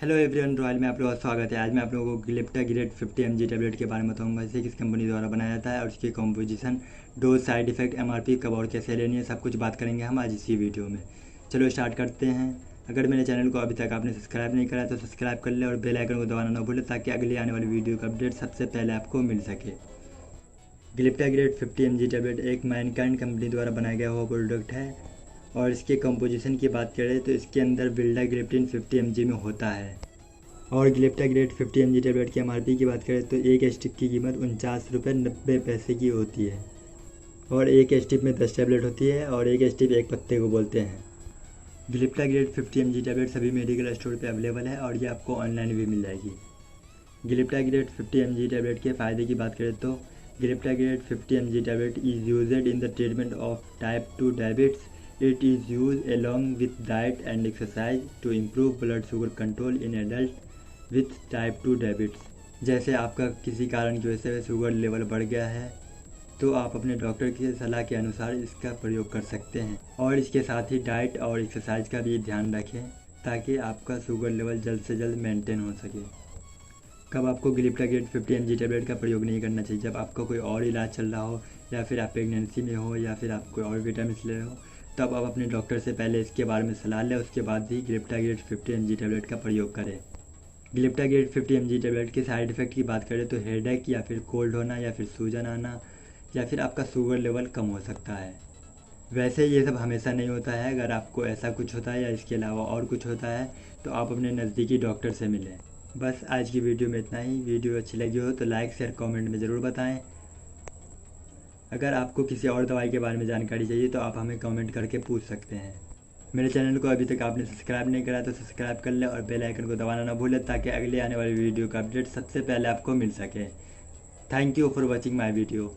Hello everyone, royal में आप लोगों का स्वागत है। आज मैं आप लोगों को ग्लिप्टाग्रेट 50 mg टैबलेट के बारे में बताऊंगा। इसे किस कंपनी द्वारा बनाया जाता है और इसकी composition, dose, side effect, MRP, कब और कैसे लेनी है, सब कुछ बात करेंगे हम आज इसी वीडियो में। चलो स्टार्ट करते हैं। अगर मेरे चैनल को अभी तक आपने सब्सक्राइब नहीं करा तो सब्सक्राइब कर ले और बेल आइकन को दबाना ना भूलें ताकि अगली आने वाली वीडियो का अपडेट सबसे पहले आपको मिल सके। ग्लिप्टाग्रेट 50 mg टैबलेट एक मैनकाइंड कंपनी द्वारा बनाया गया हुआ प्रोडक्ट है और इसके कंपोजिशन की बात करें तो इसके अंदर विल्डाग्लिप्टिन 50 mg में होता है। और ग्लिप्टाग्रेट 50 mg टैबलेट की एमआरपी की बात करें तो एक स्टिक की कीमत 49 रुपये 90 पैसे की होती है और एक स्टिक में 10 टैबलेट होती है और एक स्टिक एक पत्ते को बोलते हैं। ग्लिप्टाग्रेट 50 mg टैबलेट सभी मेडिकल स्टोर पे अवेलेबल है और ये आपको ऑनलाइन भी मिल जाएगी। ग्लिप्टाग्रेट 50 mg टैबलेट के फ़ायदे की बात करें तो ग्लिप्टाग्रेट 50 mg tablet is used in the treatment of type 2 diabetes. It is used along with diet and exercise to improve blood sugar control in adults with type 2 diabetes। जैसे आपका किसी कारण की वजह से शुगर लेवल बढ़ गया है तो आप अपने डॉक्टर की सलाह के अनुसार इसका प्रयोग कर सकते हैं और इसके साथ ही डाइट और एक्सरसाइज का भी ध्यान रखें ताकि आपका शुगर लेवल जल्द से जल्द मेंटेन हो सके। कब आपको ग्लिप्टाग्रेट 50 mg टैबलेट का प्रयोग नहीं करना चाहिए? जब आपका कोई और इलाज चल रहा हो या फिर आप प्रेगनेंसी में हो या फिर आप कोई और विटामिन ले रहे हो तब आप अपने डॉक्टर से पहले इसके बारे में सलाह लें, उसके बाद ही ग्लिप्टाग्रेट 50 mg टैबलेट का प्रयोग करें। ग्लिप्टाग्रेट 50 mg टैबलेट के साइड इफ़ेक्ट की बात करें तो हेडेक या फिर कोल्ड होना या फिर सूजन आना या फिर आपका शुगर लेवल कम हो सकता है। वैसे ये सब हमेशा नहीं होता है। अगर आपको ऐसा कुछ होता है या इसके अलावा और कुछ होता है तो आप अपने नज़दीकी डॉक्टर से मिलें। बस आज की वीडियो में इतना ही। वीडियो अच्छी लगी हो तो लाइक शेयर कमेंट में ज़रूर बताएं। अगर आपको किसी और दवाई के बारे में जानकारी चाहिए तो आप हमें कमेंट करके पूछ सकते हैं। मेरे चैनल को अभी तक आपने सब्सक्राइब नहीं करा तो सब्सक्राइब कर लें और बेल आइकन को दबाना ना भूलें ताकि अगले आने वाली वीडियो का अपडेट सबसे पहले आपको मिल सके। Thank you for watching my video.